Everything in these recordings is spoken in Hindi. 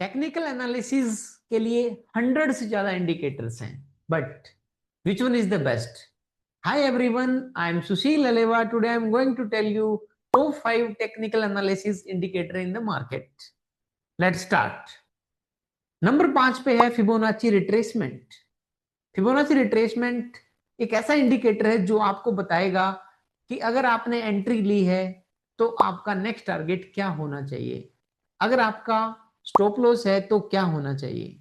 टेक्निकल एनालिसिस के लिए 100 से ज्यादा इंडिकेटर्स हैं, but which one is the best? Hi everyone, I am Sushil Aleva. Today I am going to tell you top 5 technical analysis indicator in the market. Let's start. Number 5 पे है फिबोनाची रिट्रेसमेंट. फिबोनाची रिट्रेसमेंट एक ऐसा इंडिकेटर है जो आपको बताएगा कि अगर आपने एंट्री ली है तो आपका नेक्स्ट टारगेट क्या होना चाहिए, अगर आपका स्टॉप लॉस है तो क्या होना चाहिए.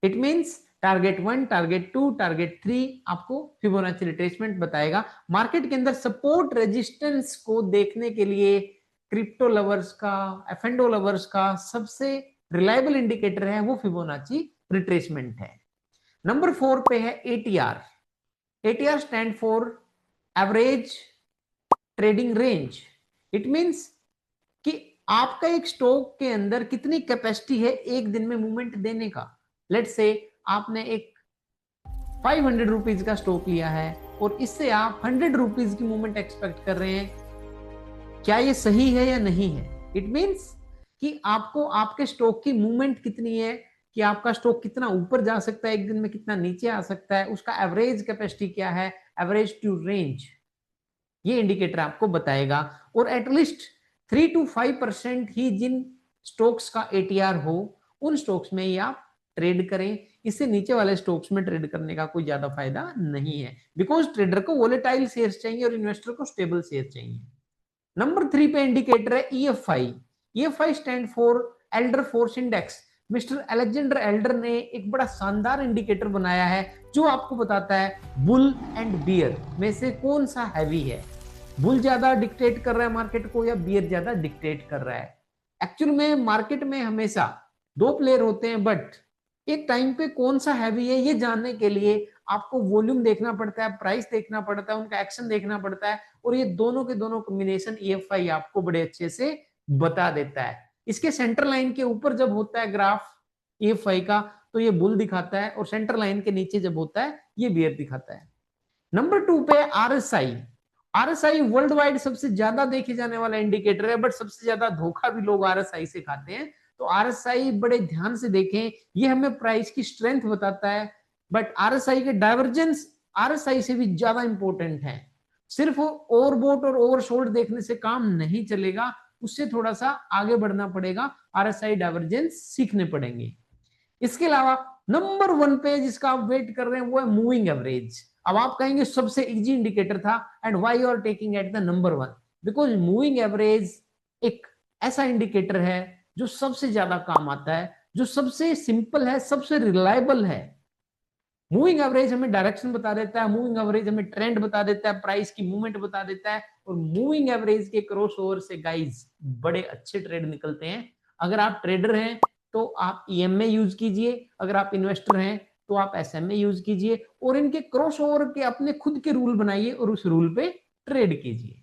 It means target 1, target 2, target 3 आपको फिबोनाची रिट्रेसमेंट बताएगा. मार्केट के अंदर सपोर्ट रेजिस्टेंस को देखने के लिए क्रिप्टो लवर्स का, एफएनडो लवर्स का सबसे रिलायबल इंडिकेटर है वो फिबोनाची रिट्रेसमेंट है. नंबर 4 पे है ATR. ATR stand for average trading range. It means कि आपका एक स्टॉक के अंदर कितनी कैपेसिटी है एक दिन में मूवमेंट देने का. लेट्स से आपने एक 500 रुपीज का स्टॉक लिया है और इससे आप 100 रुपीज की मूवमेंट एक्सपेक्ट कर रहे हैं. क्या ये सही है या नहीं है? इट मींस कि आपको आपके स्टॉक की मूवमेंट कितनी है, कि आपका स्टॉक कितना ऊपर जा सकता है एक दिन में, कितना नीचे आ सकता है, उसका एवरेज कैपेसिटी क्या है, एवरेज टू रेंज, ये इंडिकेटर आपको बताएगा. और एटलीस्ट 3 to 5% ही जिन स्टॉक्स का एटीआर हो उन स्टॉक्स में ही आप ट्रेड करें. इससे नीचे वाले स्टॉक्स में ट्रेड करने का कोई ज्यादा फायदा नहीं है, बिकॉज ट्रेडर को वोलेटाइल शेयर्स चाहिए और इन्वेस्टर को स्टेबल शेयर चाहिए. नंबर 3 पे इंडिकेटर है EFI. EFI stand for Elder force index. Mister Alexander Elder ने एक बड़ा शानदार इंडिकेटर बनाया है जो आपको बताता है बुल एंड बियर में से कौन सा हैवी है. बुल ज्यादा डिक्टेट कर रहा है मार्केट को या बियर ज्यादा डिक्टेट कर रहा है. एक्चुअल में मार्केट में हमेशा दो प्लेयर होते हैं, बट एक टाइम पे कौन सा हैवी है ये जानने के लिए आपको वॉल्यूम देखना पड़ता है, प्राइस देखना पड़ता है, उनका एक्शन देखना पड़ता है, और ये दोनों के दोनों कॉम्बिनेशन ईएफआई आपको बड़े अच्छे से बता देता है. इसके सेंटर लाइन के ऊपर जब होता है ग्राफ ईएफआई का तो ये बुल दिखाता है, और सेंटर लाइन के नीचे जब होता है ये बियर दिखाता है. नंबर 2 पे आरएसआई. आरएसआई वर्ल्ड वाइड सबसे ज्यादा देखे जाने वाला इंडिकेटर है, बट सबसे ज्यादा धोखा भी लोग आरएसआई से खाते हैं. तो आरएसआई बड़े ध्यान से देखें, ये हमें प्राइस की स्ट्रेंथ बताता है, बट आरएसआई के डाइवर्जेंस आरएसआई से भी ज्यादा इंपॉर्टेंट है. सिर्फ ओवरबोट और ओवरसोल्ड देखने से काम नहीं चलेगा, उससे थोड़ा सा आगे बढ़ना पड़ेगा, आरएसआई डाइवर्जेंस सीखने पड़ेंगे. इसके अलावा नंबर 1 पे जिसका आप वेट कर रहे हैं वो है मूविंग एवरेज. अब आप कहेंगे सबसे इजी इंडिकेटर था, and why you are taking at the number 1? Because moving average एक ऐसा इंडिकेटर है जो सबसे ज्यादा काम आता है, जो सबसे सिंपल है, सबसे रिलायबल है. मूविंग एवरेज हमें डायरेक्शन बता देता है, मूविंग एवरेज हमें ट्रेंड बता देता है, प्राइस की मूवमेंट बता देता है, और मूविंग एवरेज के क्रॉस ओवर से गाइज बड़े अच्छे ट्रेड निकलते हैं. अगर आप ट्रेडर हैं तो आप ईएमए यूज कीजिए, अगर आप इन्वेस्टर हैं तो आप एसएमए यूज कीजिए, और इनके क्रॉस ओवर के अपने खुद के रूल बनाइए और उस रूल पे ट्रेड कीजिए.